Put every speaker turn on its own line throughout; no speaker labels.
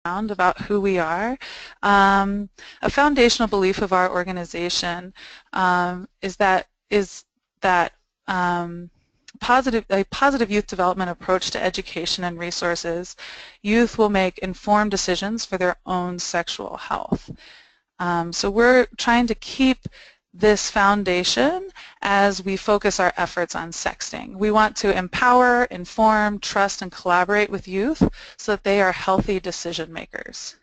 about who we are. A foundational belief of our organization is that a positive youth development approach to education and resources, youth will make informed decisions for their own sexual health. So we're trying to keep this foundation as we focus our efforts on sexting. We want to empower, inform, trust, and collaborate with youth so that they are healthy decision makers.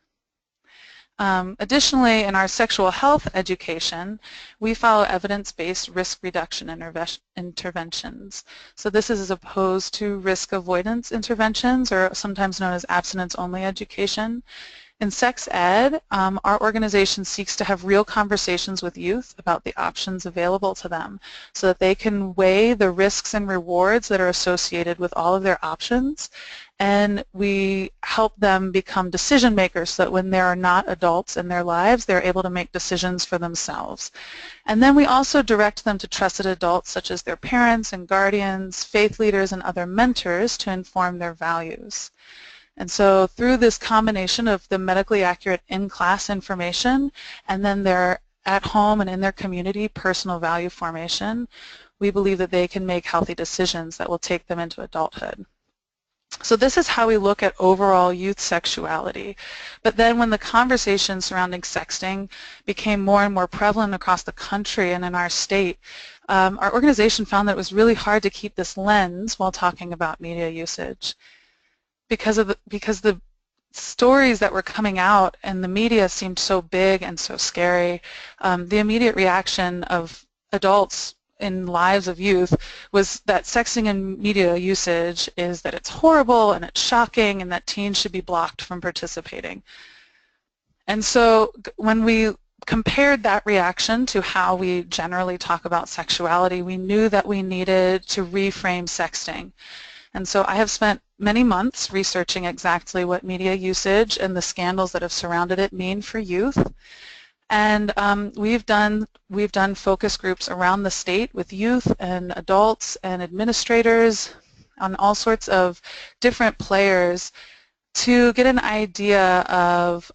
Additionally, in our sexual health education, we follow evidence-based risk reduction interventions. So this is as opposed to risk avoidance interventions, or sometimes known as abstinence-only education. In sex ed, our organization seeks to have real conversations with youth about the options available to them so that they can weigh the risks and rewards that are associated with all of their options, and we help them become decision makers so that when there are not adults in their lives, they're able to make decisions for themselves. And then we also direct them to trusted adults such as their parents and guardians, faith leaders, and other mentors to inform their values. And so through this combination of the medically accurate in-class information and then their at-home and in their community personal value formation, we believe that they can make healthy decisions that will take them into adulthood. So this is how we look at overall youth sexuality. But then when the conversation surrounding sexting became more and more prevalent across the country and in our state, our organization found that it was really hard to keep this lens while talking about media usage. Because the stories that were coming out and the media seemed so big and so scary, the immediate reaction of adults in lives of youth was that sexting and media usage is that it's horrible and it's shocking and that teens should be blocked from participating. And so when we compared that reaction to how we generally talk about sexuality, we knew that we needed to reframe sexting. And so I have spent many months researching exactly what media usage and the scandals that have surrounded it mean for youth. And we've done focus groups around the state with youth and adults and administrators on all sorts of different players to get an idea of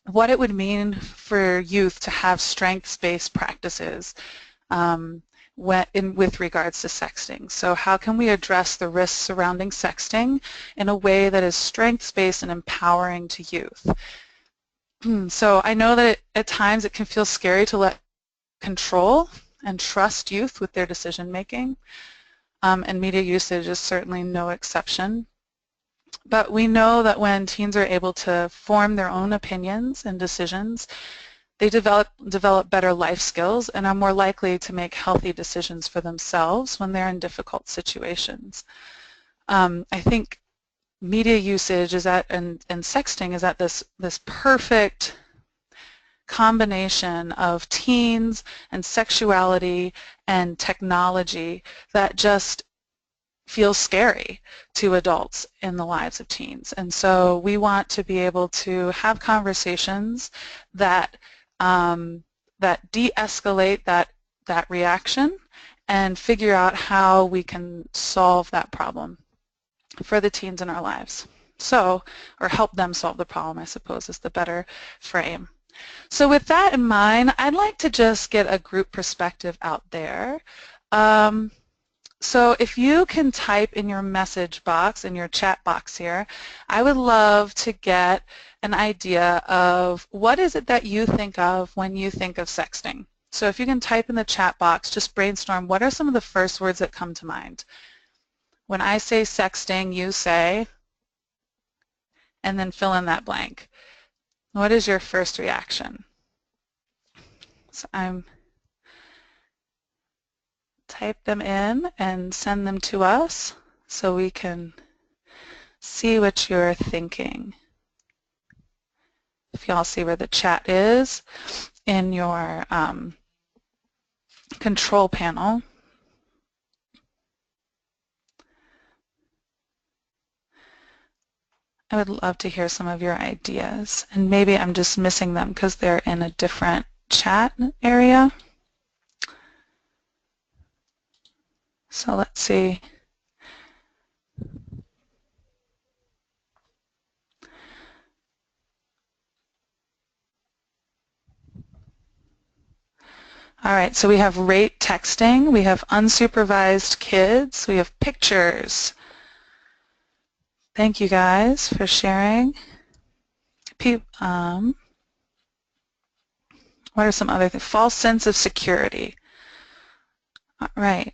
what it would mean for youth to have strengths-based practices with regards to sexting. So how can we address the risks surrounding sexting in a way that is strengths-based and empowering to youth? So I know that at times it can feel scary to let control and trust youth with their decision making, and media usage is certainly no exception. But we know that when teens are able to form their own opinions and decisions, they develop better life skills and are more likely to make healthy decisions for themselves when they're in difficult situations. I think media usage is and sexting is at this perfect combination of teens and sexuality and technology that just feels scary to adults in the lives of teens. And so we want to be able to have conversations that that de-escalate that reaction and figure out how we can solve that problem for the teens in our lives. So, or help them solve the problem, I suppose, is the better frame. So with that in mind, I'd like to just get a group perspective out there. So if you can type in your message box, in your chat box here, I would love to get an idea of what is it that you think of when you think of sexting. So if you can type in the chat box, just brainstorm what are some of the first words that come to mind. When I say sexting, you say, and then fill in that blank. What is your first reaction? So type them in and send them to us so we can see what you're thinking. If y'all see where the chat is in your control panel. I would love to hear some of your ideas, and maybe I'm just missing them because they're in a different chat area. So let's see. All right, so we have rate texting, we have unsupervised kids, we have pictures. Thank you guys for sharing. What are some other things? False sense of security. All right.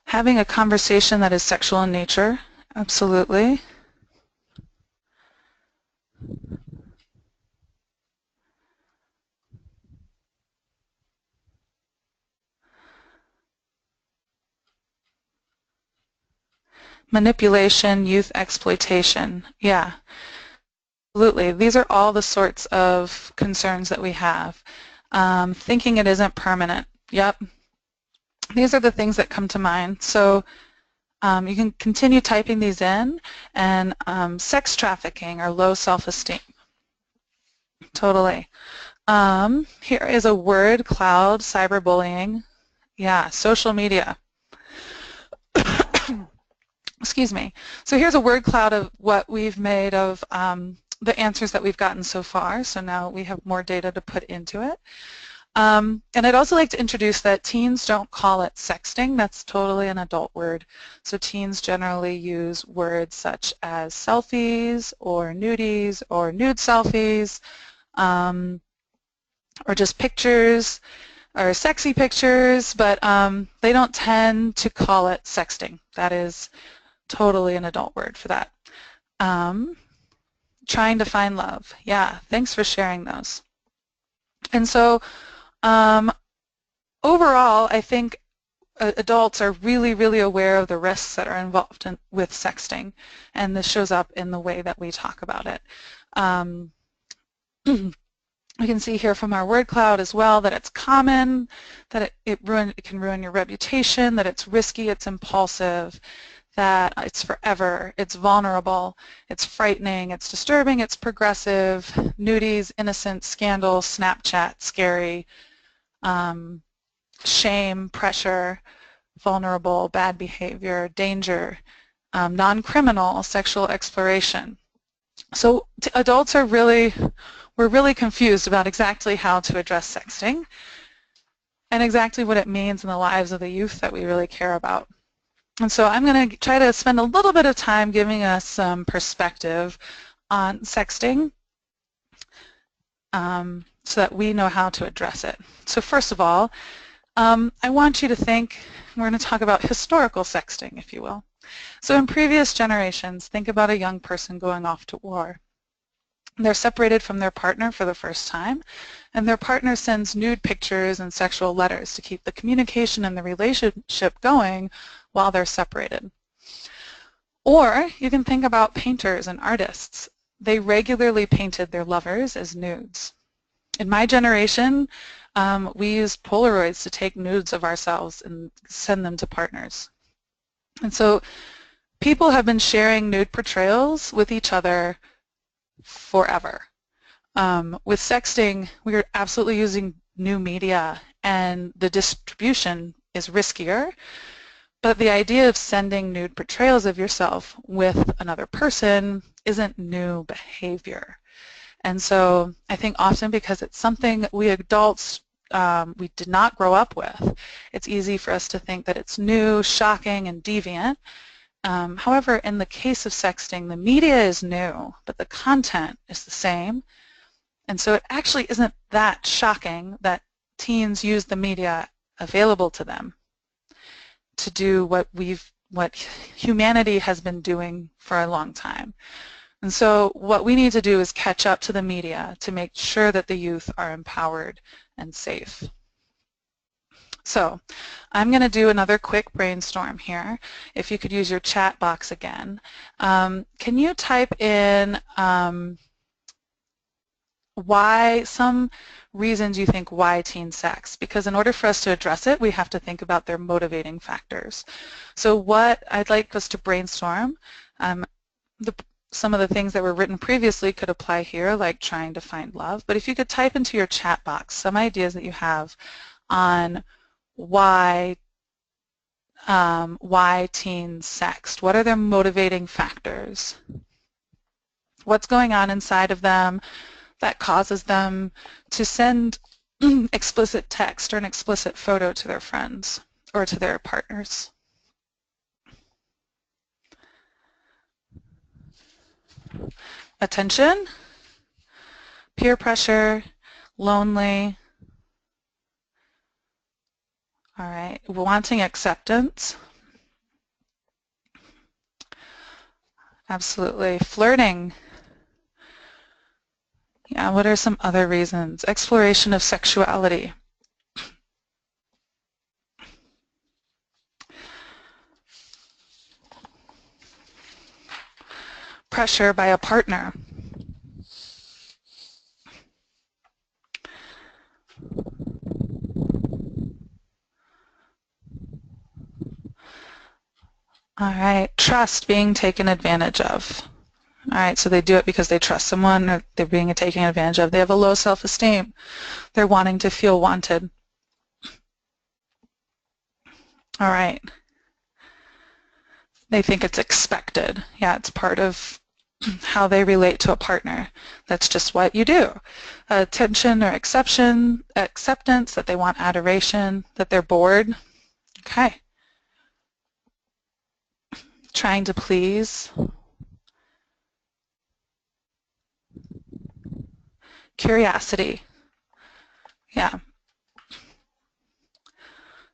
Having a conversation that is sexual in nature, absolutely. Manipulation, youth exploitation, yeah. Absolutely. These are all the sorts of concerns that we have. Thinking it isn't permanent. Yep. These are the things that come to mind. So you can continue typing these in. And sex trafficking or low self-esteem. Totally. Here is a word cloud, cyberbullying. Yeah, social media. Excuse me. So here's a word cloud of what we've made of the answers that we've gotten so far. So now we have more data to put into it. And I'd also like to introduce that teens don't call it sexting. That's totally an adult word. So teens generally use words such as selfies or nudies or nude selfies or just pictures or sexy pictures, but they don't tend to call it sexting. That is totally an adult word for that. Trying to find love. Yeah, thanks for sharing those. And so overall, I think adults are really, really aware of the risks that are involved with sexting, and this shows up in the way that we talk about it. We can see here from our word cloud as well that it's common, that it can ruin your reputation, that it's risky, it's impulsive, that it's forever, it's vulnerable, it's frightening, it's disturbing, it's progressive, nudies, innocent, scandal, Snapchat, scary, shame, pressure, vulnerable, bad behavior, danger, non-criminal, sexual exploration. So adults are we're really confused about exactly how to address sexting and exactly what it means in the lives of the youth that we really care about. And so I'm going to try to spend a little bit of time giving us some perspective on sexting so that we know how to address it. So first of all, I want you to think, we're going to talk about historical sexting, if you will. So in previous generations, think about a young person going off to war. They're separated from their partner for the first time, and their partner sends nude pictures and sexual letters to keep the communication and the relationship going while they're separated. Or you can think about painters and artists. They regularly painted their lovers as nudes. In my generation, we used Polaroids to take nudes of ourselves and send them to partners. And so people have been sharing nude portrayals with each other forever. With sexting, we are absolutely using new media, and the distribution is riskier, but the idea of sending nude portrayals of yourself with another person isn't new behavior. And so I think often because it's something we adults we did not grow up with, it's easy for us to think that it's new, shocking, and deviant. However, in the case of sexting, the media is new, but the content is the same. And so it actually isn't that shocking that teens use the media available to them to do what humanity has been doing for a long time. And so what we need to do is catch up to the media to make sure that the youth are empowered and safe. So I'm going to do another quick brainstorm here. If you could use your chat box again. Can you type in why, some reasons you think why teen sex? Because in order for us to address it, we have to think about their motivating factors. So what I'd like us to brainstorm, some of the things that were written previously could apply here, like trying to find love. But if you could type into your chat box some ideas that you have on why teens sext. What are their motivating factors? What's going on inside of them that causes them to send explicit text or an explicit photo to their friends or to their partners? Attention, peer pressure, lonely, all right, wanting acceptance, absolutely, flirting, yeah, what are some other reasons? Exploration of sexuality. Pressure by a partner. All right, trust, being taken advantage of. All right, so they do it because they trust someone or they're being taken advantage of. They have a low self-esteem. They're wanting to feel wanted. All right. They think it's expected. Yeah, it's part of how they relate to a partner. That's just what you do. Attention or acceptance, that they want adoration, that they're bored. Okay. Trying to please. Curiosity. Yeah.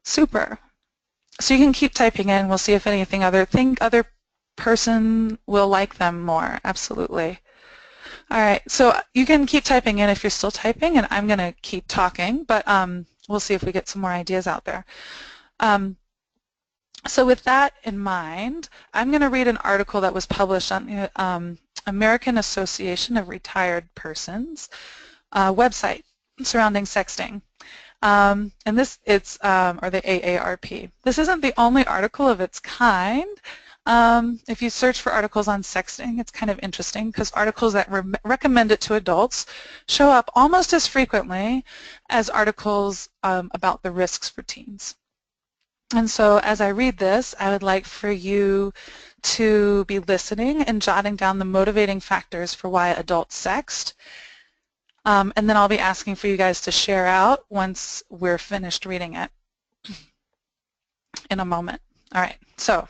Super. So you can keep typing in. We'll see if anything other person will like them more. Absolutely. All right. So you can keep typing in if you're still typing, and I'm going to keep talking, but we'll see if we get some more ideas out there. So with that in mind, I'm going to read an article that was published on the American Association of Retired Persons website surrounding sexting. And this, or the AARP. This isn't the only article of its kind. If you search for articles on sexting, it's kind of interesting because articles that recommend it to adults show up almost as frequently as articles about the risks for teens. And so as I read this, I would like for you to be listening and jotting down the motivating factors for why adults sext. And then I'll be asking for you guys to share out once we're finished reading it in a moment. All right, so,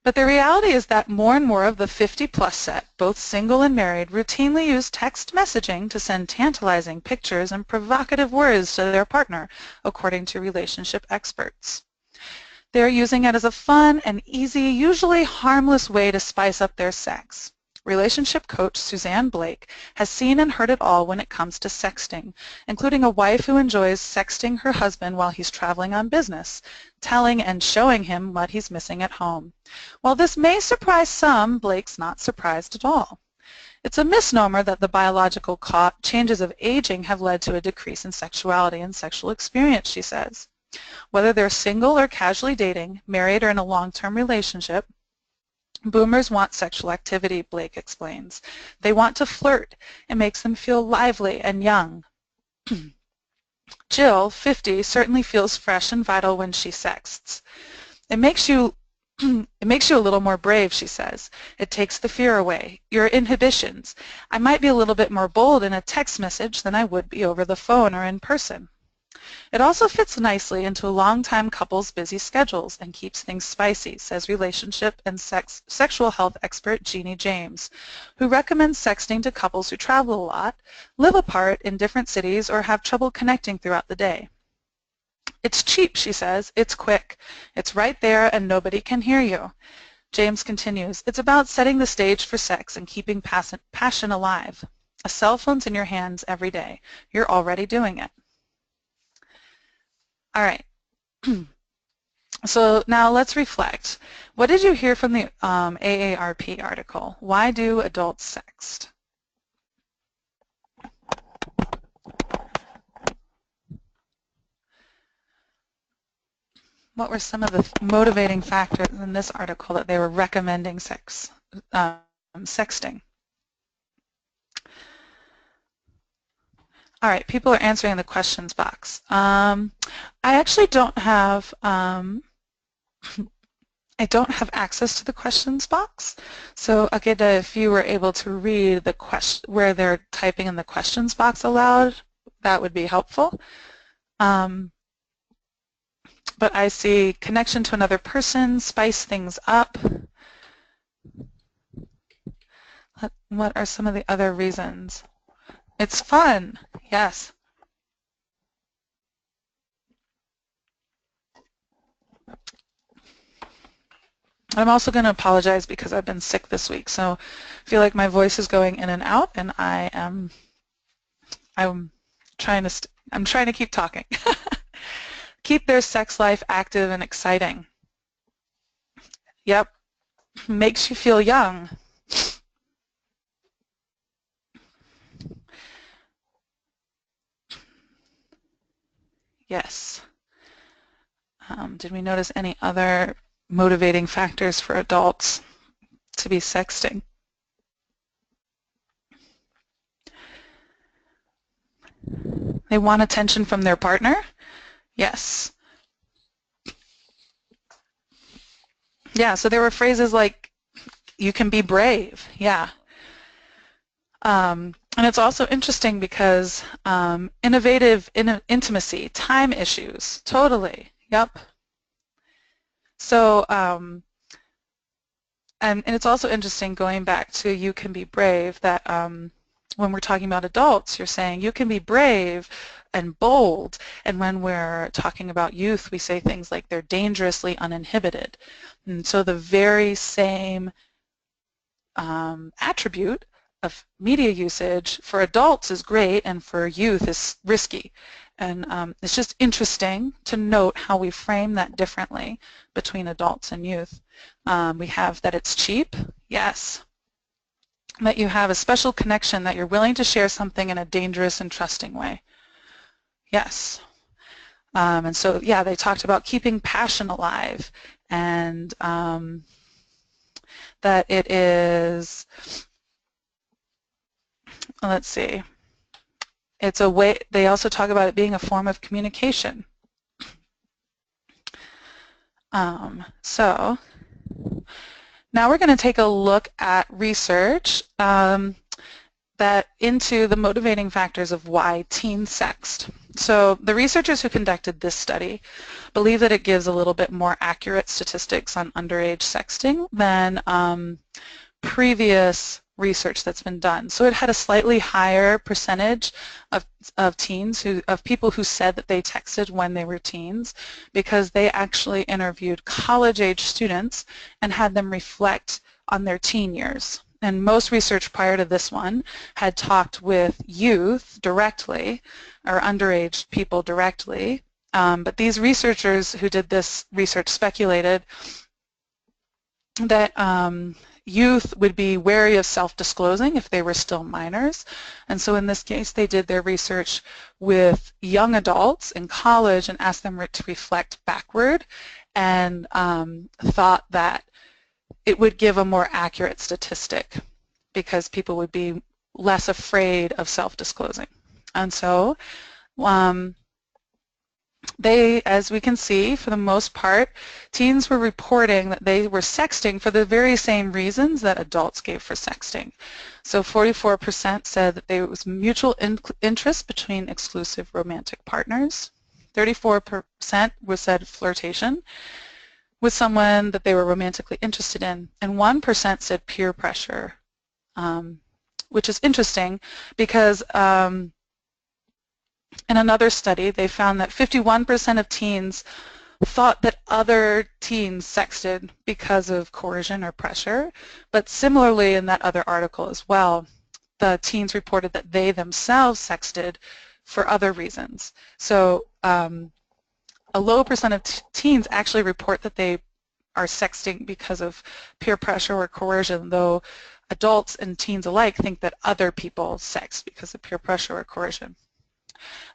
but the reality is that more and more of the 50-plus set, both single and married, routinely use text messaging to send tantalizing pictures and provocative words to their partner, according to relationship experts. They're using it as a fun and easy, usually harmless way to spice up their sex. Relationship coach Suzanne Blake has seen and heard it all when it comes to sexting, including a wife who enjoys sexting her husband while he's traveling on business, telling and showing him what he's missing at home. While this may surprise some, Blake's not surprised at all. It's a misnomer that the biological changes of aging have led to a decrease in sexuality and sexual experience, she says. Whether they're single or casually dating, married or in a long-term relationship, boomers want sexual activity, Blake explains. They want to flirt. It makes them feel lively and young. Jill, 50, certainly feels fresh and vital when she sexts. It makes you a little more brave, she says. It takes the fear away, your inhibitions. I might be a little bit more bold in a text message than I would be over the phone or in person. It also fits nicely into a long-time couple's busy schedules and keeps things spicy, says relationship and sexual health expert Jeannie James, who recommends sexting to couples who travel a lot, live apart in different cities, or have trouble connecting throughout the day. It's cheap, she says. It's quick. It's right there and nobody can hear you. James continues, it's about setting the stage for sex and keeping passion alive. A cell phone's in your hands every day. You're already doing it. All right, so now let's reflect. What did you hear from the AARP article? Why do adults sext? What were some of the motivating factors in this article that they were recommending sexting? All right, people are answering in the questions box. I actually don't have I don't have access to the questions box. So Akeda, if you were able to read the question where they're typing in the questions box aloud, that would be helpful. But I see connection to another person, spice things up. What are some of the other reasons? It's fun, yes. I'm also going to apologize because I've been sick this week, so I feel like my voice is going in and out, and I'm trying to keep talking. Keep their sex life active and exciting. Yep, makes you feel young. Yes. Did we notice any other motivating factors for adults to be sexting? They want attention from their partner? Yes. Yeah, so there were phrases like, you can be brave, yeah. And it's also interesting because innovative intimacy, time issues, totally, yep. So, and it's also interesting going back to you can be brave that when we're talking about adults, you're saying you can be brave and bold, and when we're talking about youth, we say things like they're dangerously uninhibited. And so the very same attribute of media usage for adults is great and for youth is risky. And it's just interesting to note how we frame that differently between adults and youth. We have that it's cheap, yes. That you have a special connection, that you're willing to share something in a dangerous and trusting way. Yes. And so, yeah, they talked about keeping passion alive and that it is, let's see, it's a way, they also talk about it being a form of communication. So now we're going to take a look at research that into the motivating factors of why teens sext. So the researchers who conducted this study believe that it gives a little bit more accurate statistics on underage sexting than previous research that's been done. So it had a slightly higher percentage of teens, of people who said that they texted when they were teens, because they actually interviewed college-age students and had them reflect on their teen years. And most research prior to this one had talked with youth directly, or underage people directly, but these researchers who did this research speculated that youth would be wary of self-disclosing if they were still minors. And so in this case, they did their research with young adults in college and asked them to reflect backward, and thought that it would give a more accurate statistic because people would be less afraid of self-disclosing. And so they, as we can see, for the most part, teens were reporting that they were sexting for the very same reasons that adults gave for sexting. So 44% said that there was mutual interest between exclusive romantic partners. 34% was said flirtation with someone that they were romantically interested in, and 1% said peer pressure, which is interesting because in another study, they found that 51% of teens thought that other teens sexted because of coercion or pressure, but similarly in that other article as well, the teens reported that they themselves sexted for other reasons. So a low percent of teens actually report that they are sexting because of peer pressure or coercion, though adults and teens alike think that other people sext because of peer pressure or coercion.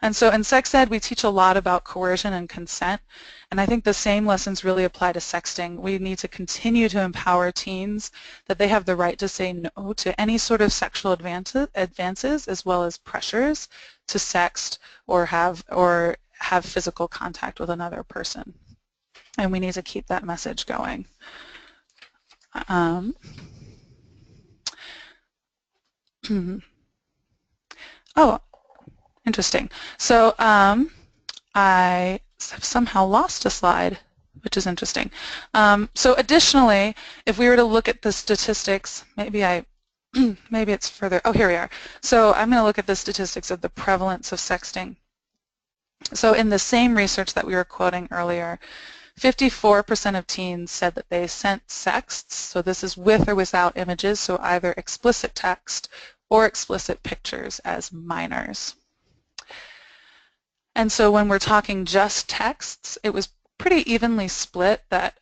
And so in sex ed, we teach a lot about coercion and consent, and I think the same lessons really apply to sexting. We need to continue to empower teens that they have the right to say no to any sort of sexual advances as well as pressures to sext or have physical contact with another person. and we need to keep that message going. Oh, interesting. So I have somehow lost a slide, which is interesting. So additionally, if we were to look at the statistics, maybe it's further. Oh, here we are. So I'm going to look at the statistics of the prevalence of sexting. So in the same research that we were quoting earlier, 54% of teens said that they sent sexts, so this is with or without images, so either explicit text or explicit pictures as minors. And so when we're talking just texts, it was pretty evenly split that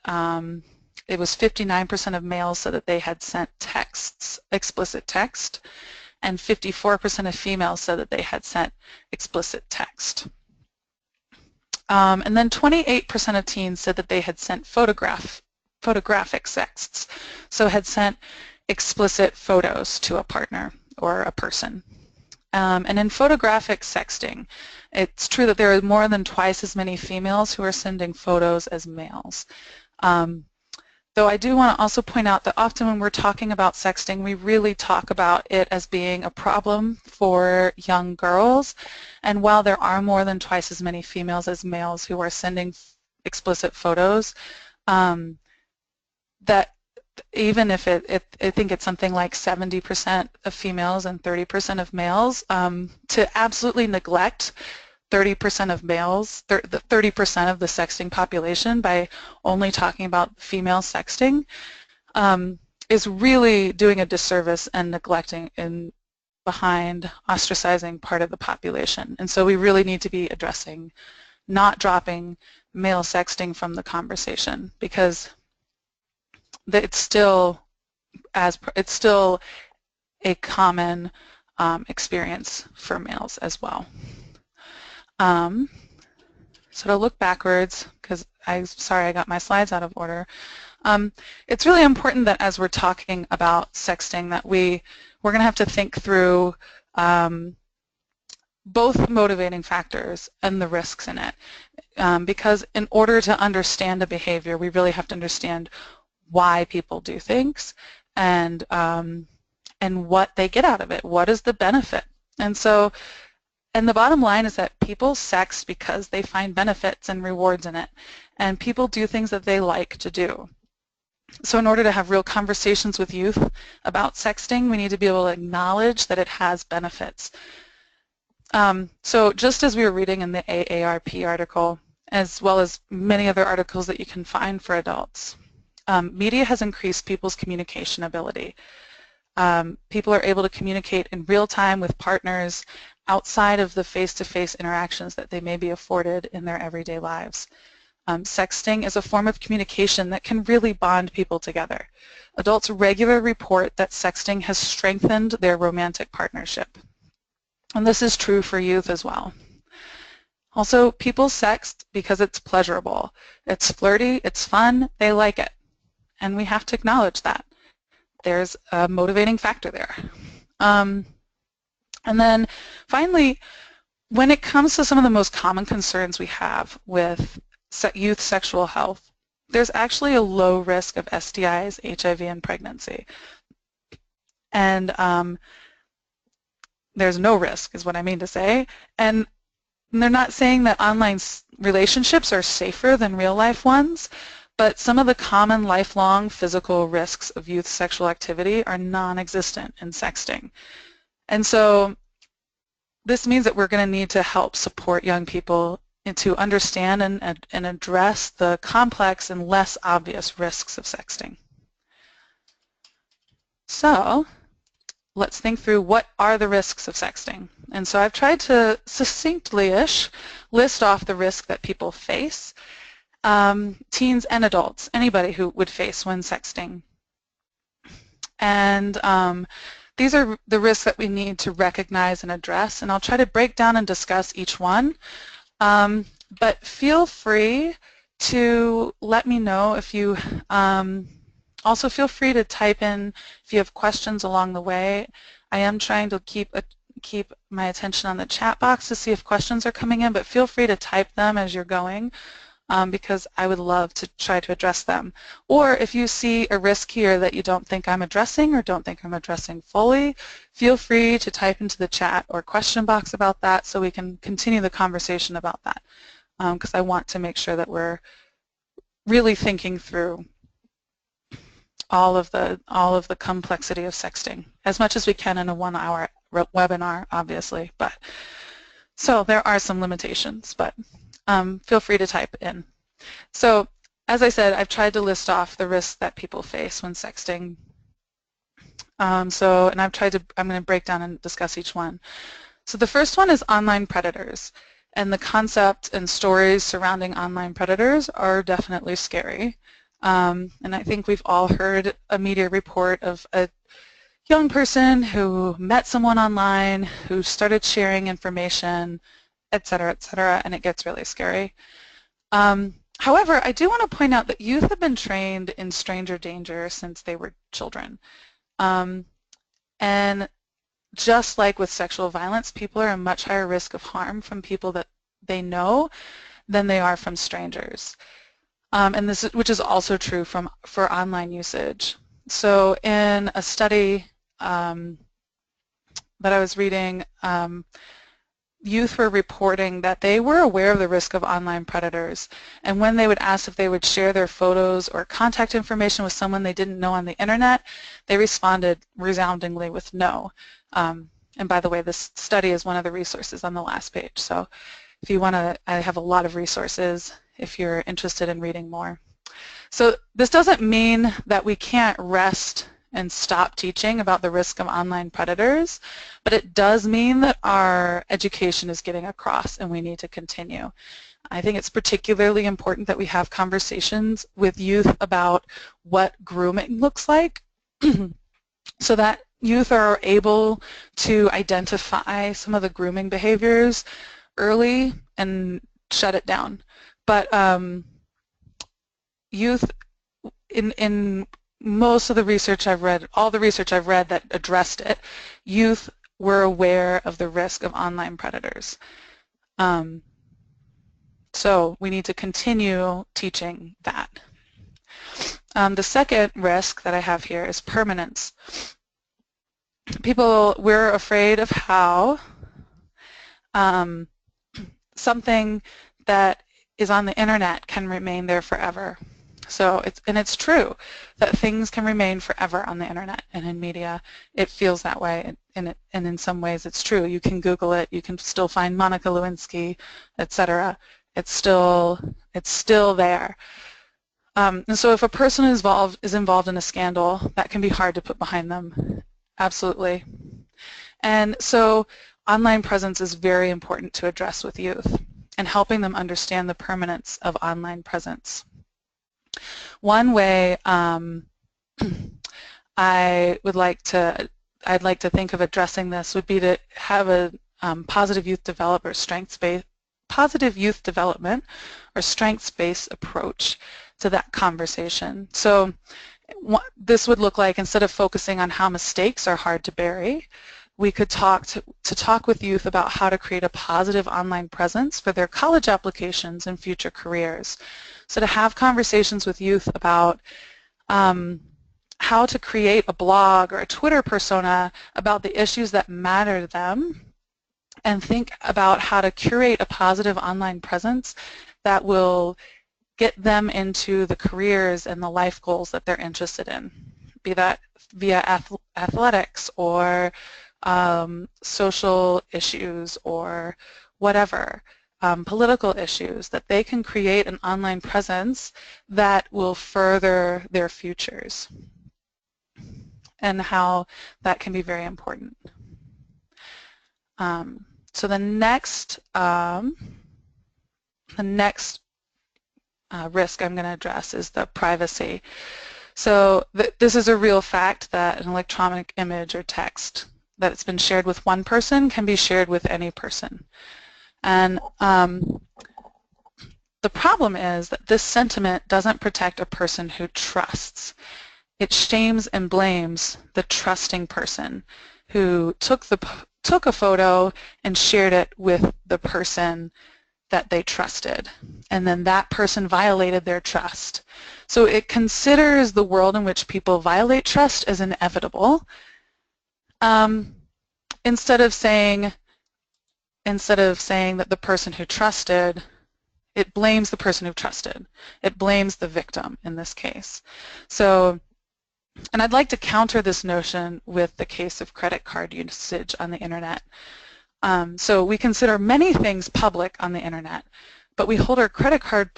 it was 59% of males said that they had sent texts, explicit text, and 54% of females said that they had sent explicit text. And then 28% of teens said that they had sent photographic sexts, so had sent explicit photos to a partner or a person. And in photographic sexting, it's true that there are more than twice as many females who are sending photos as males. Though I do want to also point out that often when we're talking about sexting, we really talk about it as being a problem for young girls. And while there are more than twice as many females as males who are sending explicit photos, that even if I think it's something like 70% of females and 30% of males, to absolutely neglect 30% of males, 30% of the sexting population by only talking about female sexting is really doing a disservice and neglecting behind ostracizing part of the population. And so we really need to be addressing not dropping male sexting from the conversation, because it's still a common experience for males as well. So to look backwards, because sorry I got my slides out of order, it's really important that as we're talking about sexting that we're going to have to think through both motivating factors and the risks in it, because in order to understand a behavior we really have to understand why people do things and what they get out of it. What is the benefit? And the bottom line is that people sext because they find benefits and rewards in it, and people do things that they like to do. So in order to have real conversations with youth about sexting, we need to be able to acknowledge that it has benefits. So just as we were reading in the AARP article, as well as many other articles that you can find for adults, media has increased people's communication ability. People are able to communicate in real time with partners outside of the face-to-face interactions that they may be afforded in their everyday lives. Sexting is a form of communication that can really bond people together. Adults regularly report that sexting has strengthened their romantic partnership. And this is true for youth as well. Also, people sext because it's pleasurable. It's flirty, it's fun, they like it. And we have to acknowledge that. There's a motivating factor there. And then finally, when it comes to some of the most common concerns we have with youth sexual health, there's actually a low risk of STIs, HIV, and pregnancy. And there's no risk is what I mean to say. And they're not saying that online relationships are safer than real life ones, but some of the common lifelong physical risks of youth sexual activity are non-existent in sexting. And so this means that we're going to need to help support young people to understand and address the complex and less obvious risks of sexting. So let's think through what are the risks of sexting. And so I've tried to succinctly-ish list off the risk that people face, teens and adults, anybody who would face when sexting. And these are the risks that we need to recognize and address, and I'll try to break down and discuss each one. But feel free to let me know if you, also feel free to type in if you have questions along the way. I am trying to keep my attention on the chat box to see if questions are coming in, but feel free to type them as you're going. because I would love to try to address them. Or if you see a risk here that you don't think I'm addressing or don't think I'm addressing fully, feel free to type into the chat or question box about that so we can continue the conversation about that, because I want to make sure that we're really thinking through all of the complexity of sexting as much as we can in a 1-hour webinar, obviously. But so there are some limitations, but feel free to type in. So as I said, I've tried to list off the risks that people face when sexting. I'm going to break down and discuss each one. So the first one is online predators, and the concept and stories surrounding online predators are definitely scary. And I think we've all heard a media report of a young person who met someone online, who started sharing information, et cetera, and it gets really scary. However, I do want to point out that youth have been trained in stranger danger since they were children. And just like with sexual violence, people are at a much higher risk of harm from people that they know than they are from strangers. And this, which is also true for online usage. So in a study that I was reading, youth were reporting that they were aware of the risk of online predators, and when they would ask if they would share their photos or contact information with someone they didn't know on the internet, they responded resoundingly with no. And by the way, this study is one of the resources on the last page, so if you want to, I have a lot of resources if you're interested in reading more. So this doesn't mean that we can't rest and stop teaching about the risk of online predators, but it does mean that our education is getting across and we need to continue. I think it's particularly important that we have conversations with youth about what grooming looks like so that youth are able to identify some of the grooming behaviors early and shut it down. But youth, in most of the research I've read, all the research I've read that addressed it, youth were aware of the risk of online predators. So we need to continue teaching that. The second risk that I have here is permanence. We're afraid of how something that is on the internet can remain there forever. So it's true that things can remain forever on the internet and in media. It feels that way, and in some ways it's true. You can Google it, you can still find Monica Lewinsky, etc. It's still there. And so if a person is involved in a scandal, that can be hard to put behind them. Absolutely. And so online presence is very important to address with youth and helping them understand the permanence of online presence. One way I'd like to think of addressing this would be to have a positive youth development or strengths-based approach to that conversation. So this would look like, instead of focusing on how mistakes are hard to bury, we could talk with youth about how to create a positive online presence for their college applications and future careers. So to have conversations with youth about how to create a blog or a Twitter persona about the issues that matter to them, and think about how to curate a positive online presence that will get them into the careers and the life goals that they're interested in, be that via athletics or social issues or whatever, political issues, that they can create an online presence that will further their futures, and how that can be very important. So the next risk I'm going to address is the privacy. So this is a real fact that an electronic image or text that's been shared with one person can be shared with any person. And the problem is that this sentiment doesn't protect a person who trusts. It shames and blames the trusting person who took a photo and shared it with the person that they trusted, and then that person violated their trust. So it considers the world in which people violate trust as inevitable, instead of saying that the person who trusted, it blames the person who trusted. It blames the victim in this case. So, and I'd like to counter this notion with the case of credit card usage on the internet. So we consider many things public on the internet, but we hold our credit card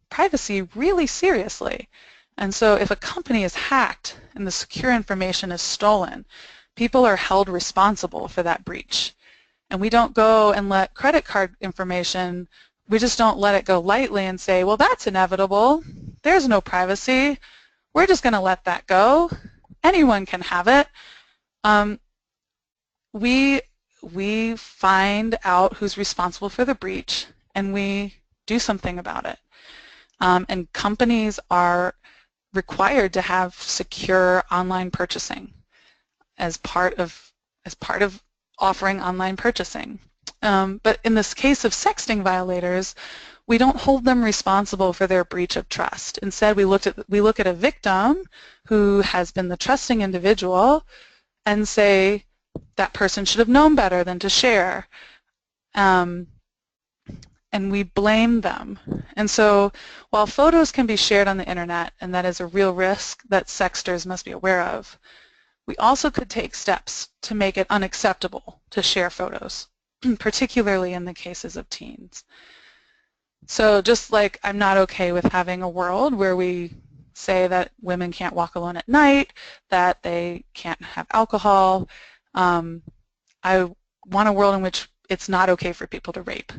privacy really seriously. And so if a company is hacked and the secure information is stolen, people are held responsible for that breach. And we don't go and let credit card information, we just don't let it go lightly and say, well, that's inevitable. There's no privacy. We're just going to let that go. Anyone can have it. We find out who's responsible for the breach, and we do something about it. And companies are required to have secure online purchasing as part of offering online purchasing. But in this case of sexting violators, we don't hold them responsible for their breach of trust. Instead, we look at a victim who has been the trusting individual and say that person should have known better than to share. And we blame them. And so while photos can be shared on the internet, and that is a real risk that sexters must be aware of, we also could take steps to make it unacceptable to share photos, particularly in the cases of teens. So just like I'm not okay with having a world where we say that women can't walk alone at night, that they can't have alcohol, I want a world in which it's not okay for people to rape.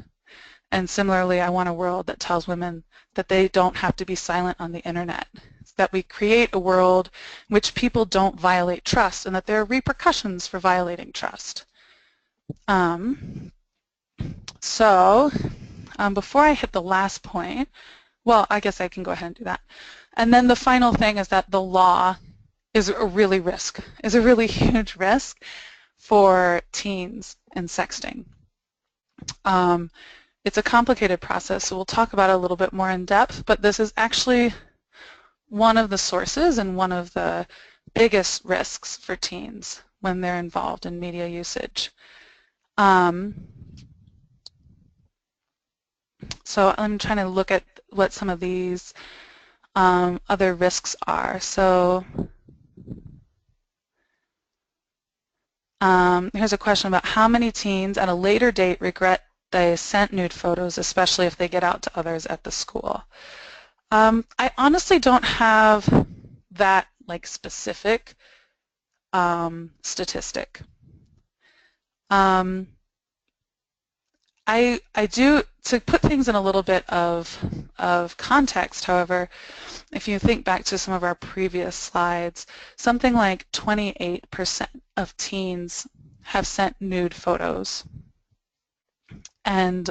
And similarly, I want a world that tells women that they don't have to be silent on the internet, that we create a world in which people don't violate trust and that there are repercussions for violating trust. Before I hit the last point, well, I guess I can go ahead and do that. And then the final thing is that the law is a really huge risk for teens and sexting. It's a complicated process, so we'll talk about it a little bit more in depth, but this is actually one of the sources and one of the biggest risks for teens when they're involved in media usage. So I'm trying to look at what some of these other risks are. So here's a question about how many teens at a later date regret they sent nude photos, especially if they get out to others at the school. I honestly don't have that specific statistic. I do, to put things in a little bit of context, however, if you think back to some of our previous slides, something like 28% of teens have sent nude photos. And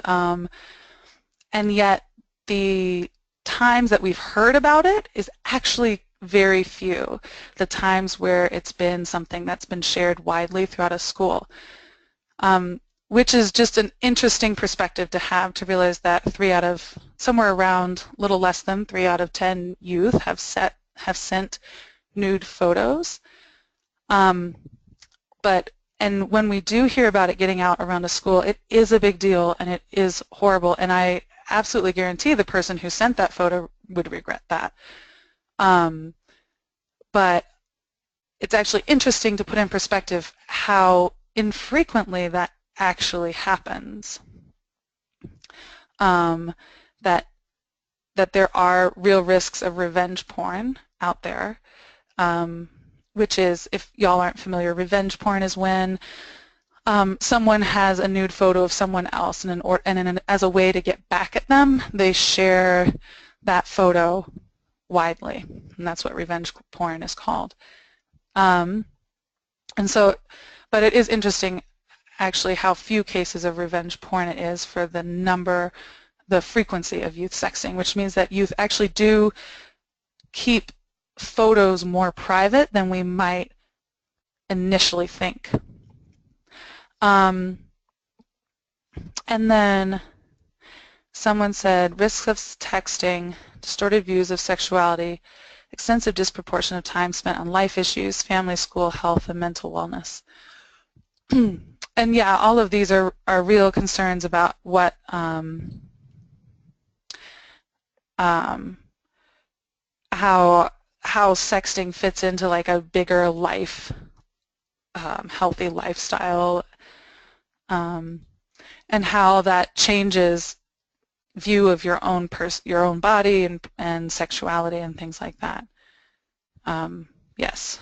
yet the times that we've heard about it is actually very few, the times where it's been something that's been shared widely throughout a school, which is just an interesting perspective to have, to realize that somewhere around a little less than 3 out of 10 youth have sent nude photos. And when we do hear about it getting out around a school, it is a big deal and it is horrible, and I absolutely guarantee the person who sent that photo would regret that. But it's actually interesting to put in perspective how infrequently that actually happens. That there are real risks of revenge porn out there, which is, if y'all aren't familiar, revenge porn is when someone has a nude photo of someone else, and as a way to get back at them, they share that photo widely, and that's what revenge porn is called. But it is interesting, actually, how few cases of revenge porn it is for the frequency of youth sexting, which means that youth actually do keep photos more private than we might initially think. And then Someone said, risks of texting, distorted views of sexuality, extensive disproportion of time spent on life issues, family, school, health, and mental wellness. And yeah, all of these are real concerns about what how sexting fits into like a bigger life, healthy lifestyle, and how that changes view of your own body and sexuality and things like that. Yes.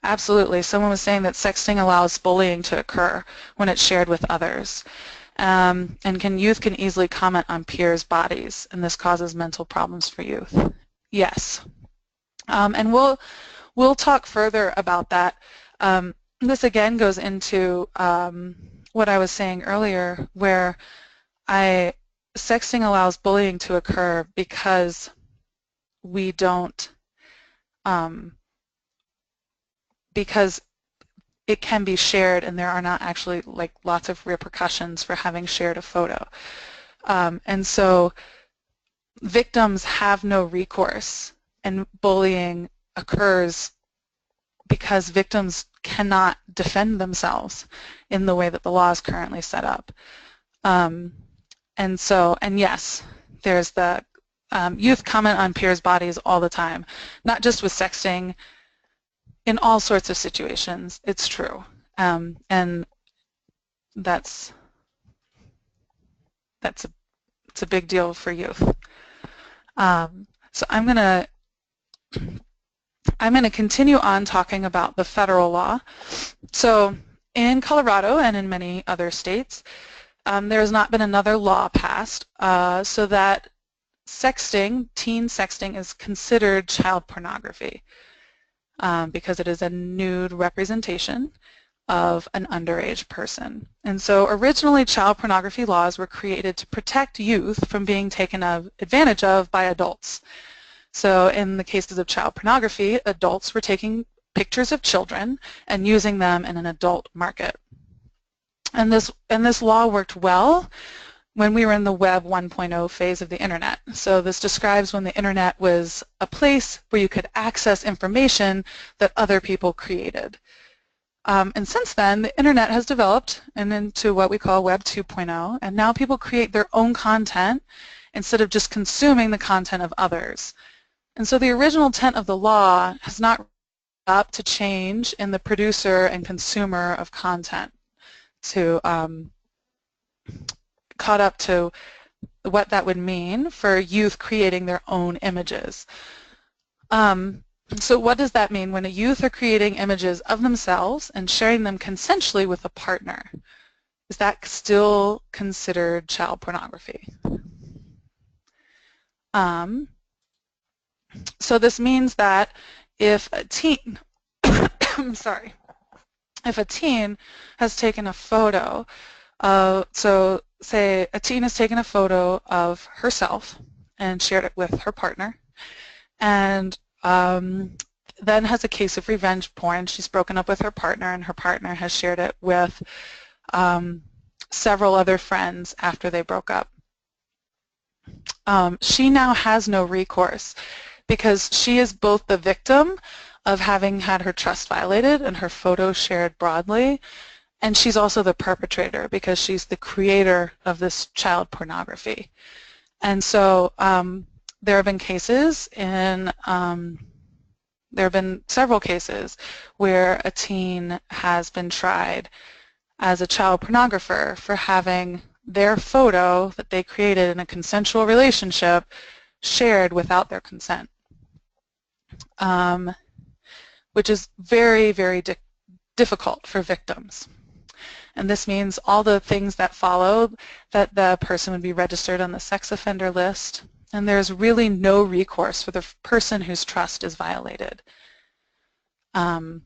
Absolutely. Someone was saying that sexting allows bullying to occur when it's shared with others. And youth can easily comment on peers' bodies, and this causes mental problems for youth. Yes. And we'll talk further about that. This again goes into what I was saying earlier, where sexting allows bullying to occur because we don't, because it can be shared and there are not actually like lots of repercussions for having shared a photo. And so victims have no recourse, and bullying occurs because victims cannot defend themselves in the way that the law is currently set up. And yes, there's the youth comment on peers' bodies all the time, not just with sexting, in all sorts of situations. It's true. And it's a big deal for youth. So I'm going to continue on talking about the federal law. So in Colorado and in many other states, there has not been another law passed so that sexting, teen sexting, is considered child pornography because it is a nude representation of an underage person. And so originally child pornography laws were created to protect youth from being taken advantage of by adults. So in the cases of child pornography, adults were taking pictures of children and using them in an adult market. And this law worked well when we were in the Web 1.0 phase of the Internet. So this describes when the Internet was a place where you could access information that other people created. And since then, the Internet has developed into what we call Web 2.0, and now people create their own content instead of just consuming the content of others. And so the original intent of the law has not up to change in the producer and consumer of content to caught up to what that would mean for youth creating their own images. So what does that mean when a youth are creating images of themselves and sharing them consensually with a partner? Is that still considered child pornography? So this means that if a teen, sorry, if a teen has taken a photo so say a teen has taken a photo of herself and shared it with her partner, and then has a case of revenge porn. She's broken up with her partner, and her partner has shared it with several other friends after they broke up. She now has no recourse because she is both the victim of having had her trust violated and her photo shared broadly, and she's also the perpetrator because she's the creator of this child pornography. And so there have been cases there have been several cases where a teen has been tried as a child pornographer for having their photo that they created in a consensual relationship shared without their consent, which is very, very difficult for victims. And this means all the things that follow, that the person would be registered on the sex offender list, and there's really no recourse for the person whose trust is violated. And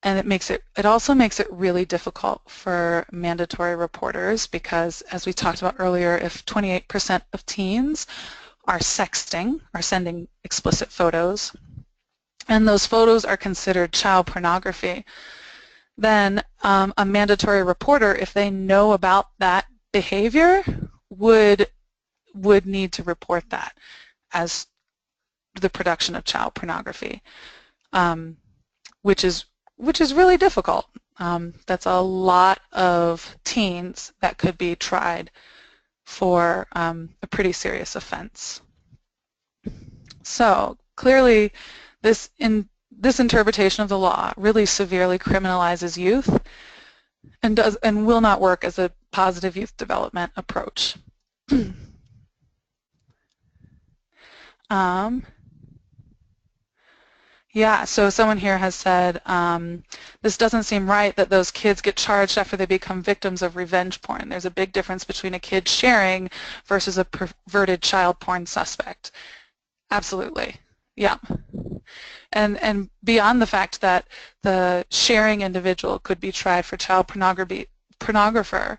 it also makes it really difficult for mandatory reporters because, as we talked about earlier, if 28% of teens are sexting, are sending explicit photos, and those photos are considered child pornography, then a mandatory reporter, if they know about that behavior, would need to report that as the production of child pornography, which is really difficult. That's a lot of teens that could be tried for a pretty serious offense. So clearly, this interpretation of the law really severely criminalizes youth and will not work as a positive youth development approach. Yeah, so someone here has said, this doesn't seem right that those kids get charged after they become victims of revenge porn. There's a big difference between a kid sharing versus a perverted child porn suspect. Absolutely, yeah. And beyond the fact that the sharing individual could be tried for child pornographer,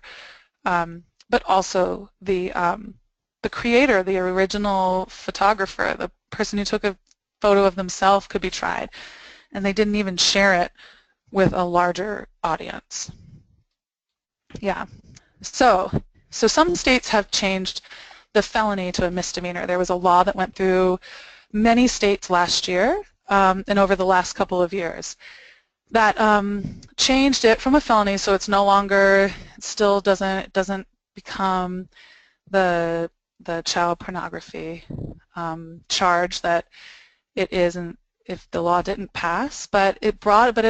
but also the creator, the original photographer, the person who took a photo of themselves could be tried, and they didn't even share it with a larger audience. Yeah. So some states have changed the felony to a misdemeanor. There was a law that went through many states last year and over the last couple of years that changed it from a felony, so it's no longer, it still doesn't become the child pornography charge that it isn't if the law didn't pass, but it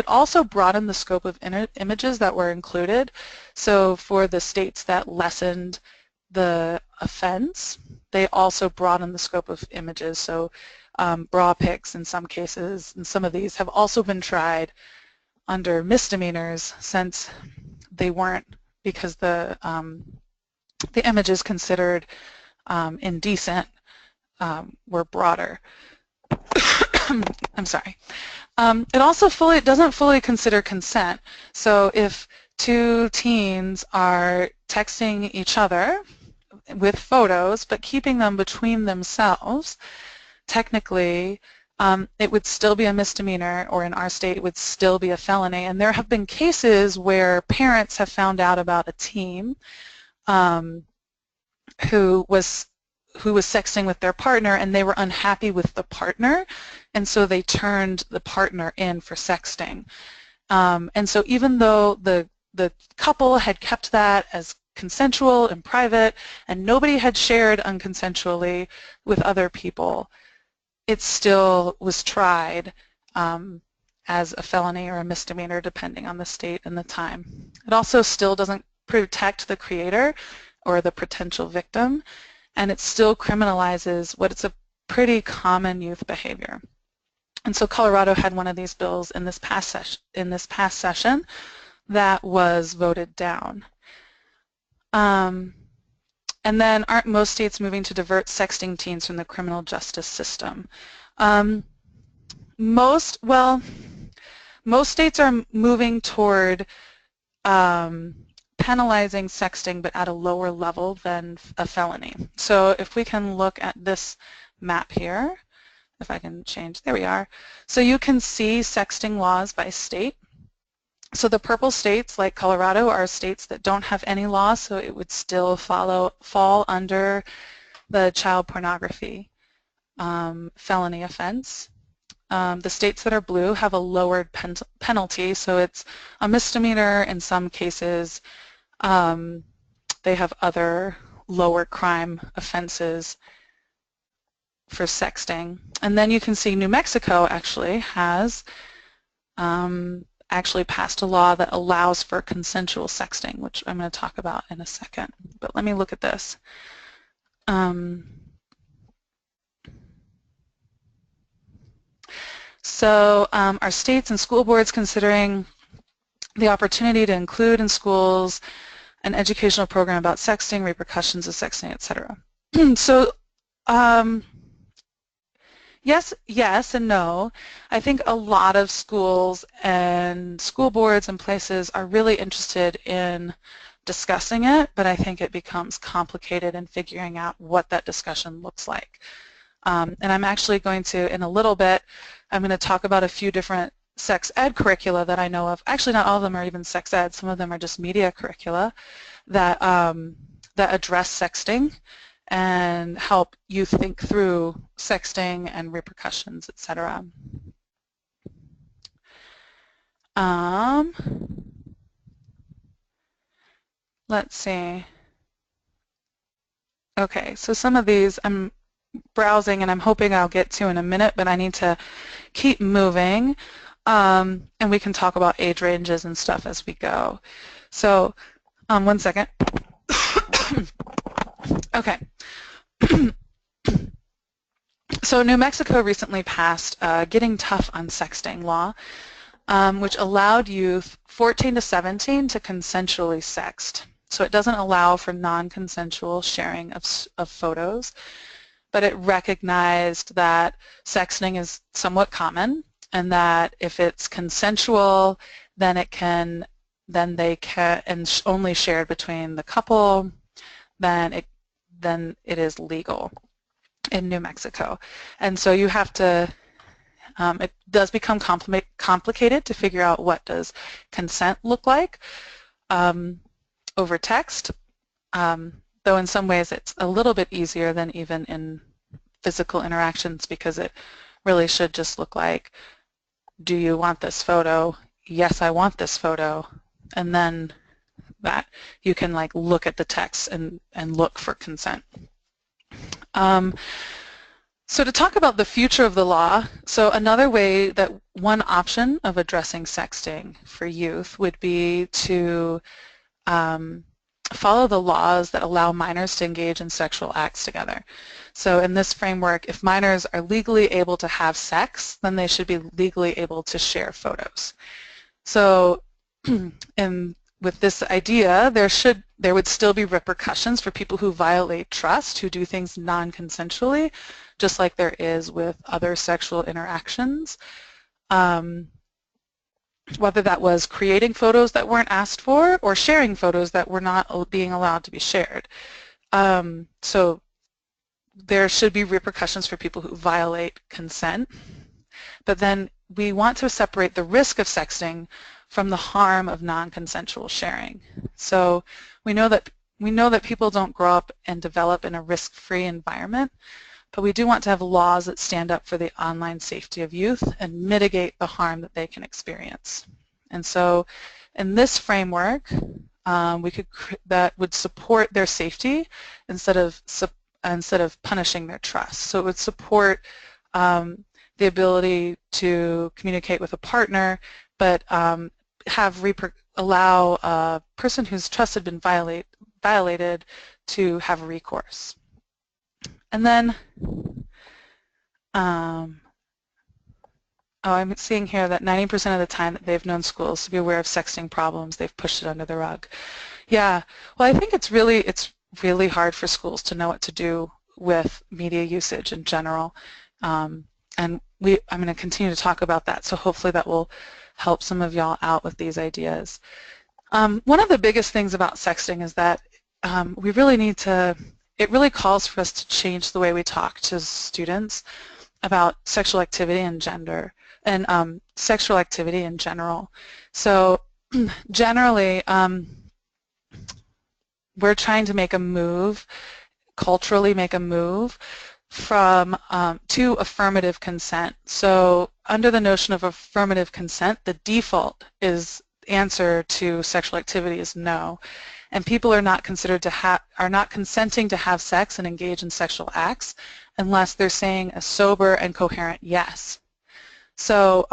also broadened the scope of images that were included. So for the states that lessened the offense, they also broadened the scope of images. So bra pics in some cases, and some of these have also been tried under misdemeanors since they weren't, because the images considered indecent were broader. I'm sorry. It also doesn't fully consider consent. So if two teens are texting each other with photos but keeping them between themselves, technically it would still be a misdemeanor, or in our state it would still be a felony. And there have been cases where parents have found out about a teen who was sexting with their partner, and they were unhappy with the partner, and so they turned the partner in for sexting. And so even though the couple had kept that as consensual and private, and nobody had shared unconsensually with other people, it still was tried as a felony or a misdemeanor, depending on the state and the time. It also still doesn't protect the creator or the potential victim, and it still criminalizes what is a pretty common youth behavior. And so Colorado had one of these bills in this past session that was voted down. And then aren't most states moving to divert sexting teens from the criminal justice system? Most states are moving toward penalizing sexting, but at a lower level than a felony. So if we can look at this map here, if I can change, there we are. So you can see sexting laws by state. So the purple states, like Colorado, are states that don't have any law, so it would still fall under the child pornography felony offense. The states that are blue have a lowered penalty, so it's a misdemeanor in some cases. They have other lower crime offenses for sexting. And then you can see New Mexico actually has passed a law that allows for consensual sexting, which I'm going to talk about in a second. But let me look at this. So are states and school boards considering the opportunity to include in schools an educational program about sexting, repercussions of sexting, etc.? So yes and no. I think a lot of schools and school boards and places are really interested in discussing it, but I think it becomes complicated in figuring out what that discussion looks like. And I'm actually going to, in a little bit, I'm going to talk about a few different sex ed curricula that I know of, actually not all of them are even sex ed, some of them are just media curricula that, that address sexting and help you think through sexting and repercussions, etc. Let's see. Okay, so some of these I'm browsing and I'm hoping I'll get to in a minute, but I need to keep moving, and we can talk about age ranges and stuff as we go. So, one second. Okay. So New Mexico recently passed Getting Tough on Sexting law, which allowed youth 14 to 17 to consensually sext. So it doesn't allow for non-consensual sharing of photos, but it recognized that sexting is somewhat common, and that if it's consensual, then they can, and only shared between the couple, then it is legal in New Mexico. And so you have to, it does become complicated to figure out what does consent look like over text, though in some ways it's a little bit easier than even in physical interactions, because it really should just look like, do you want this photo? Yes, I want this photo. And then that you can like look at the text and look for consent. So to talk about the future of the law, so another way that one option of addressing sexting for youth would be to follow the laws that allow minors to engage in sexual acts together. So in this framework, if minors are legally able to have sex, then they should be legally able to share photos. So with this idea, there would still be repercussions for people who violate trust, who do things non-consensually, just like there is with other sexual interactions. Whether that was creating photos that weren't asked for or sharing photos that were not being allowed to be shared. So there should be repercussions for people who violate consent. But then we want to separate the risk of sexting from the harm of non-consensual sharing. So we know that people don't grow up and develop in a risk-free environment, but we do want to have laws that stand up for the online safety of youth and mitigate the harm that they can experience. And so in this framework, that would support their safety instead of punishing their trust. So it would support the ability to communicate with a partner, but allow a person whose trust had been violated to have recourse. And then, I'm seeing here that 90% of the time that they've known schools to be aware of sexting problems, they've pushed it under the rug. Yeah, well, I think it's really hard for schools to know what to do with media usage in general. And I'm going to continue to talk about that, so hopefully that will help some of y'all out with these ideas. One of the biggest things about sexting is that we really need to, it really calls for us to change the way we talk to students about sexual activity and gender, and sexual activity in general. So generally, we're trying to make a move, culturally make a move from to affirmative consent. So under the notion of affirmative consent, the default answer to sexual activity is no, and people are not consenting to have sex and engage in sexual acts unless they're saying a sober and coherent yes. So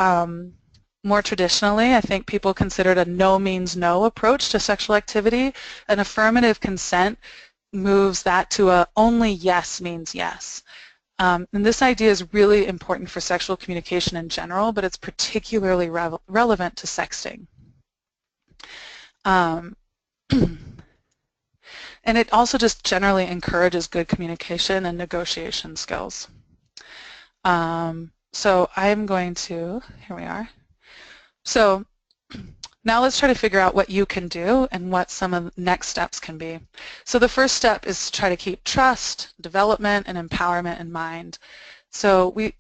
more traditionally, I think people considered a no means no approach to sexual activity. An affirmative consent moves that to a only yes means yes. And this idea is really important for sexual communication in general, but it's particularly relevant to sexting. And it also just generally encourages good communication and negotiation skills. So I'm going to, here we are. So now let's try to figure out what you can do and what some of the next steps can be. So the first step is to try to keep trust, development, and empowerment in mind. So we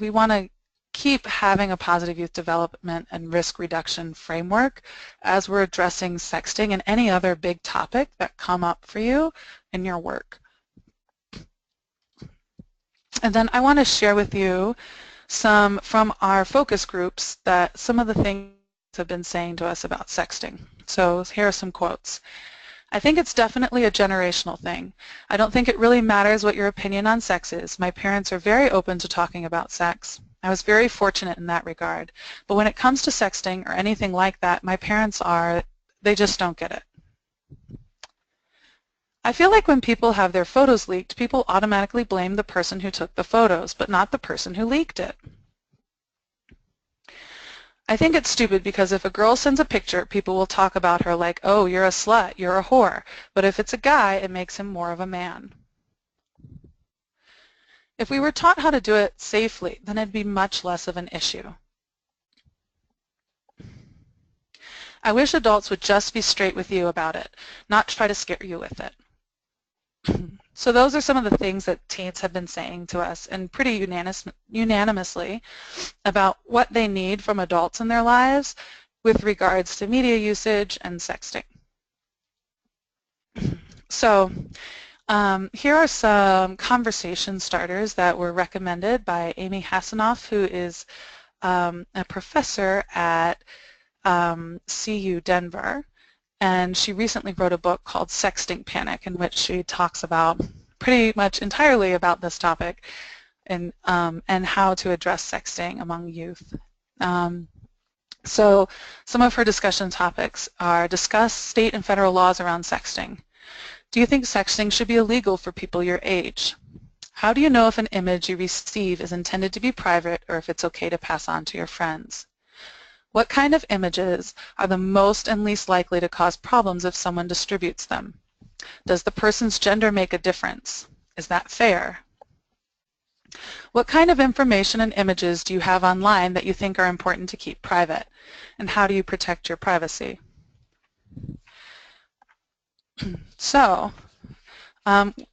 want to keep having a positive youth development and risk reduction framework as we're addressing sexting and any other big topic that come up for you in your work. And then I want to share with you some from our focus groups that some of the things have been saying to us about sexting. So here are some quotes. I think it's definitely a generational thing. I don't think it really matters what your opinion on sex is. My parents are very open to talking about sex. I was very fortunate in that regard. But when it comes to sexting or anything like that, my parents they just don't get it. I feel like when people have their photos leaked, people automatically blame the person who took the photos, but not the person who leaked it. I think it's stupid because if a girl sends a picture, people will talk about her like, oh, you're a slut, you're a whore. But if it's a guy, it makes him more of a man. If we were taught how to do it safely, then it'd be much less of an issue. I wish adults would just be straight with you about it, not try to scare you with it. So those are some of the things that teens have been saying to us, and pretty unanimously, about what they need from adults in their lives with regards to media usage and sexting. So here are some conversation starters that were recommended by Amy Hasanoff, who is a professor at CU Denver. And she recently wrote a book called Sexting Panic, in which she talks about pretty much entirely about this topic and how to address sexting among youth. So some of her discussion topics are: discuss state and federal laws around sexting. Do you think sexting should be illegal for people your age? How do you know if an image you receive is intended to be private or if it's okay to pass on to your friends? What kind of images are the most and least likely to cause problems if someone distributes them? Does the person's gender make a difference? Is that fair? What kind of information and images do you have online that you think are important to keep private? And how do you protect your privacy? So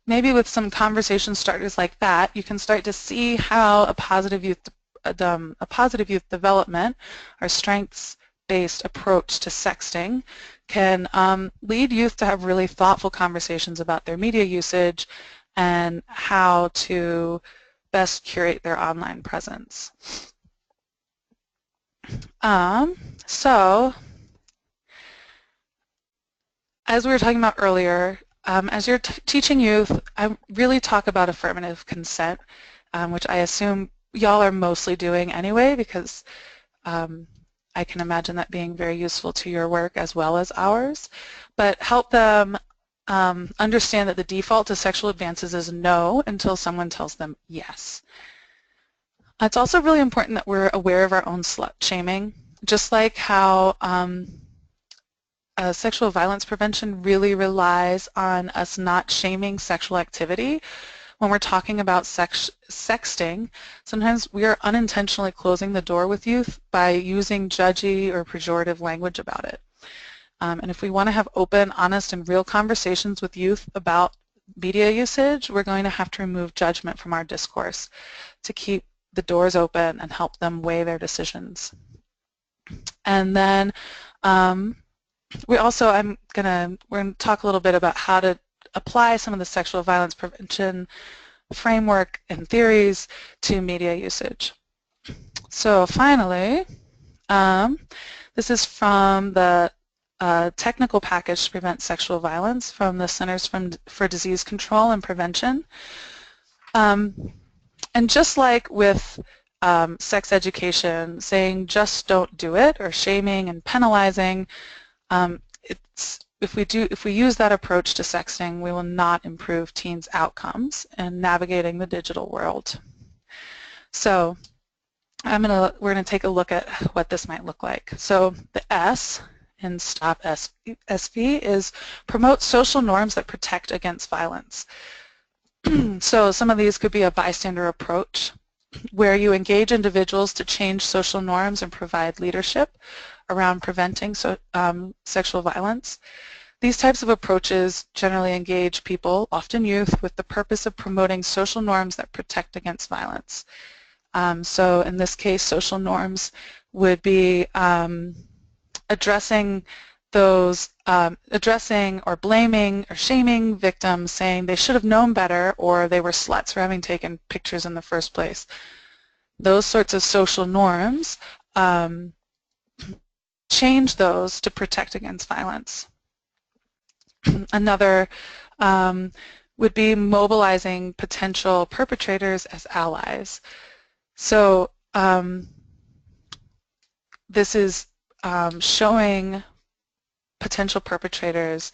maybe with some conversation starters like that, you can start to see how a positive youth development, or strengths-based approach to sexting, can lead youth to have really thoughtful conversations about their media usage and how to best curate their online presence. So, as we were talking about earlier, as you're teaching youth, I really talk about affirmative consent, which I assume y'all are mostly doing anyway, because I can imagine that being very useful to your work as well as ours. But help them understand that the default to sexual advances is no until someone tells them yes. It's also really important that we're aware of our own slut shaming, just like how sexual violence prevention really relies on us not shaming sexual activity. When we're talking about sexting, sometimes we are unintentionally closing the door with youth by using judgy or pejorative language about it. And if we want to have open, honest, and real conversations with youth about media usage, we're going to have to remove judgment from our discourse to keep the doors open and help them weigh their decisions. And then we're going to talk a little bit about how to apply some of the sexual violence prevention framework and theories to media usage. So finally, this is from the technical package to prevent sexual violence from the Centers for Disease Control and Prevention. And just like with sex education, saying just don't do it, or shaming and penalizing, if we use that approach to sexting, we will not improve teens' outcomes in navigating the digital world. So we're going to take a look at what this might look like. So the S in Stop SV is promote social norms that protect against violence. So some of these could be a bystander approach, where you engage individuals to change social norms and provide leadership around preventing sexual violence. These types of approaches generally engage people, often youth, with the purpose of promoting social norms that protect against violence. So in this case, social norms would be addressing those, addressing or blaming or shaming victims, saying they should have known better or they were sluts for having taken pictures in the first place. Those sorts of social norms, change those to protect against violence. Another would be mobilizing potential perpetrators as allies. So this is showing potential perpetrators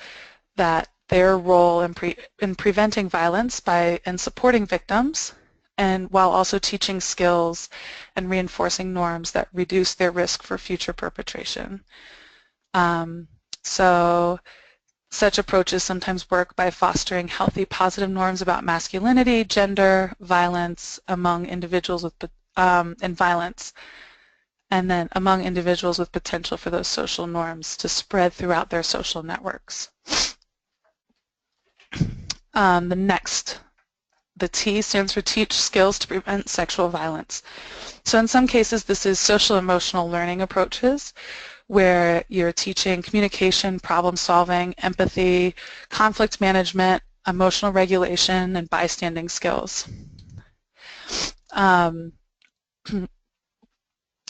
that their role in preventing violence and supporting victims, and while also teaching skills and reinforcing norms that reduce their risk for future perpetration. So such approaches sometimes work by fostering healthy, positive norms about masculinity, gender, violence among individuals with and violence, and then among individuals with potential for those social norms to spread throughout their social networks. The T stands for teach skills to prevent sexual violence. So in some cases this is social emotional learning approaches where you're teaching communication, problem solving, empathy, conflict management, emotional regulation, and bystanding skills.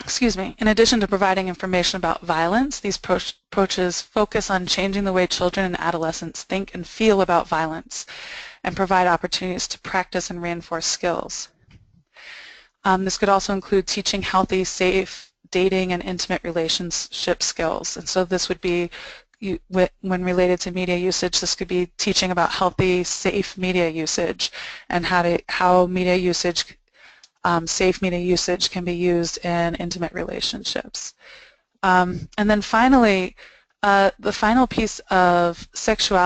Excuse me. In addition to providing information about violence, these approaches focus on changing the way children and adolescents think and feel about violence and provide opportunities to practice and reinforce skills. This could also include teaching healthy, safe dating and intimate relationship skills. And so this would be, when related to media usage, this could be teaching about healthy, safe media usage and how media usage, safe media usage can be used in intimate relationships. And then finally, the final piece of sexual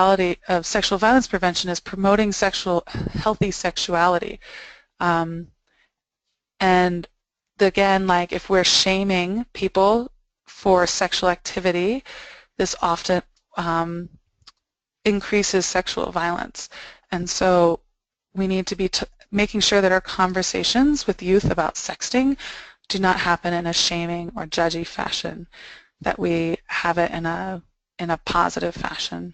violence prevention is promoting healthy sexuality. And again, like if we're shaming people for sexual activity, this often increases sexual violence. And so we need to be making sure that our conversations with youth about sexting do not happen in a shaming or judgy fashion, that we have it in a positive fashion.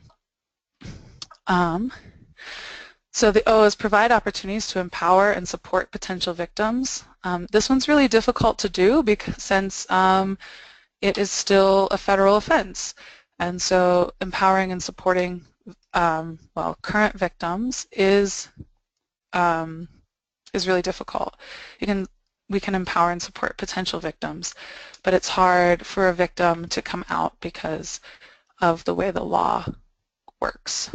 So the O is provide opportunities to empower and support potential victims. This one's really difficult to do since it is still a federal offense. And so empowering and supporting current victims is really difficult. We can empower and support potential victims, but it's hard for a victim to come out because of the way the law works.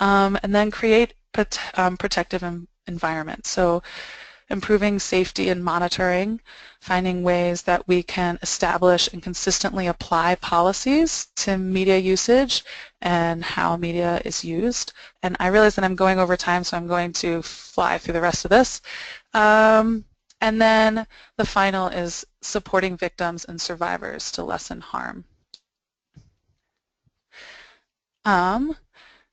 And then create protective environments. So improving safety and monitoring, finding ways that we can establish and consistently apply policies to media usage and how media is used. And I realize that I'm going over time, so I'm going to fly through the rest of this. And then the final is supporting victims and survivors to lessen harm.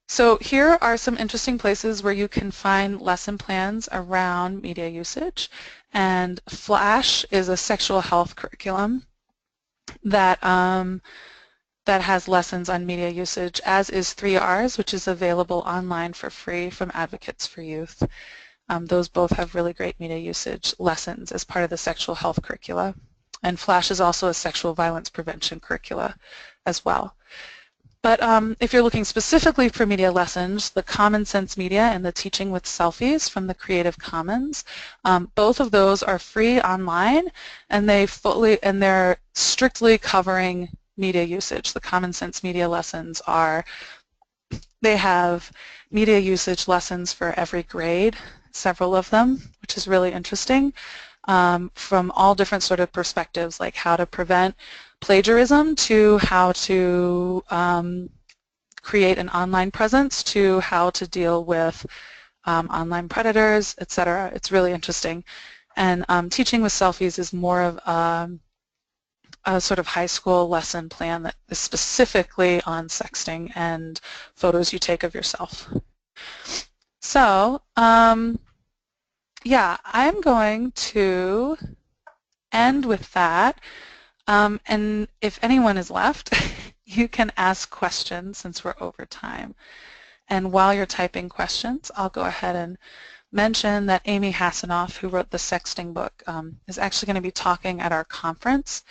So here are some interesting places where you can find lesson plans around media usage. And FLASH is a sexual health curriculum that has lessons on media usage, as is 3Rs, which is available online for free from Advocates for Youth. Those both have really great media usage lessons as part of the sexual health curricula. And FLASH is also a sexual violence prevention curricula as well. But if you're looking specifically for media lessons, the Common Sense Media and the Teaching with Selfies from the Creative Commons, both of those are free online, and they're strictly covering media usage. The Common Sense Media lessons they have media usage lessons for every grade, several of them, which is really interesting, from all different sort of perspectives, like how to prevent plagiarism to how to create an online presence to how to deal with online predators, etc. It's really interesting. And Teaching with Selfies is more of a sort of high school lesson plan that is specifically on sexting and photos you take of yourself. So yeah, I'm going to end with that. And if anyone is left, you can ask questions since we're over time. And while you're typing questions, I'll go ahead and mention that Amy Hasanoff, who wrote the sexting book, is actually going to be talking at our conference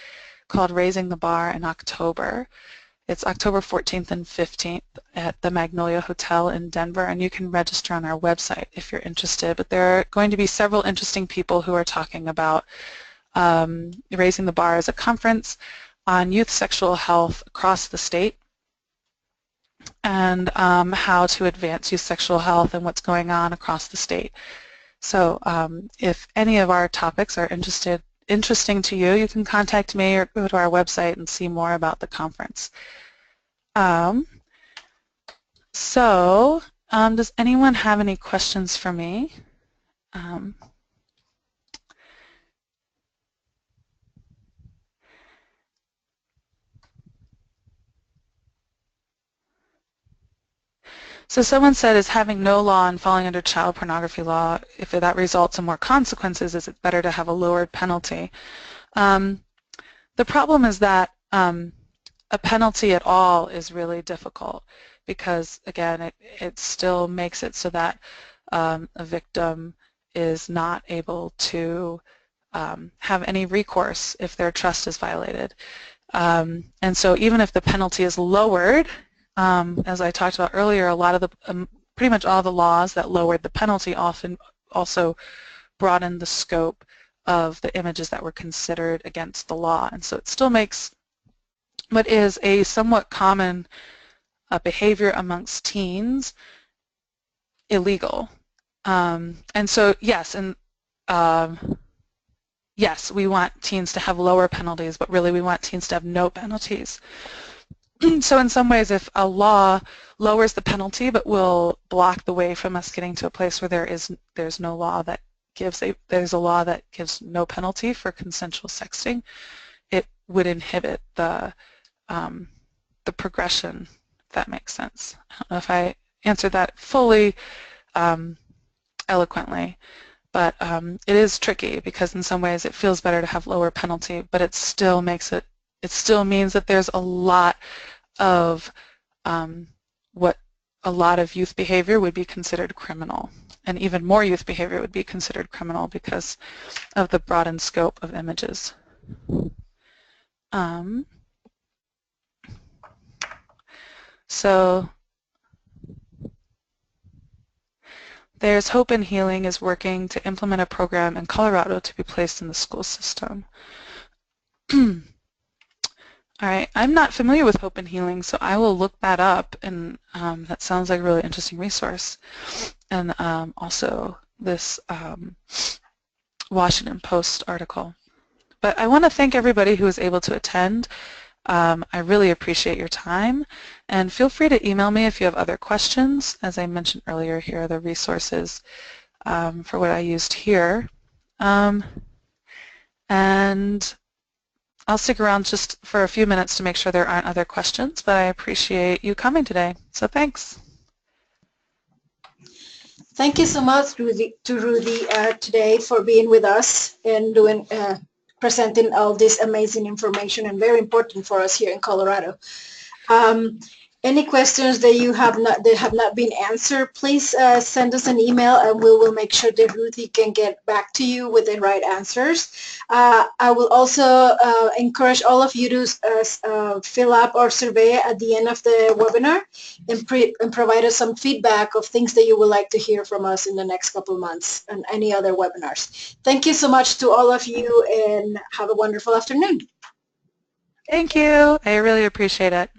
called Raising the Bar in October. It's October 14th and 15th at the Magnolia Hotel in Denver, and you can register on our website if you're interested. But there are going to be several interesting people who are talking about Raising the Bar as a conference on youth sexual health across the state and how to advance youth sexual health and what's going on across the state. So if any of our topics are interesting to you, you can contact me or go to our website and see more about the conference. Does anyone have any questions for me? So someone said, is having no law and falling under child pornography law, if that results in more consequences, is it better to have a lowered penalty? The problem is that a penalty at all is really difficult because, again, it still makes it so that a victim is not able to have any recourse if their trust is violated. And so even if the penalty is lowered, as I talked about earlier, a lot of the, pretty much all the laws that lowered the penalty often also broadened the scope of the images that were considered against the law. And so it still makes what is a somewhat common behavior amongst teens illegal. And so yes, yes, we want teens to have lower penalties, but really we want teens to have no penalties. So in some ways, if a law lowers the penalty but will block the way from us getting to a place where there's no law that gives there's a law that gives no penalty for consensual sexting, it would inhibit the progression, if that makes sense. I don't know if I answered that fully eloquently, but it is tricky because in some ways it feels better to have lower penalty, but it still makes it still means that there's a lot of what a lot of youth behavior would be considered criminal, and even more youth behavior would be considered criminal because of the broadened scope of images. So there's Hope and Healing is working to implement a program in Colorado to be placed in the school system. All right, I'm not familiar with Hope and Healing, so I will look that up, and that sounds like a really interesting resource. And also this Washington Post article. But I want to thank everybody who was able to attend. I really appreciate your time, and feel free to email me if you have other questions. As I mentioned earlier, here are the resources for what I used here. And I'll stick around just for a few minutes to make sure there aren't other questions, but I appreciate you coming today. So thanks.
Thank you so much, Ruthie, today for being with us and doing presenting all this amazing information and very important for us here in Colorado. Any questions that have not been answered, please send us an email and we will make sure that Ruthie can get back to you with the right answers. I will also encourage all of you to fill up our survey at the end of the webinar and provide us some feedback of things that you would like to hear from us in the next couple of months and any other webinars. Thank you so much to all of you and have a wonderful afternoon.
Thank you. I really appreciate it.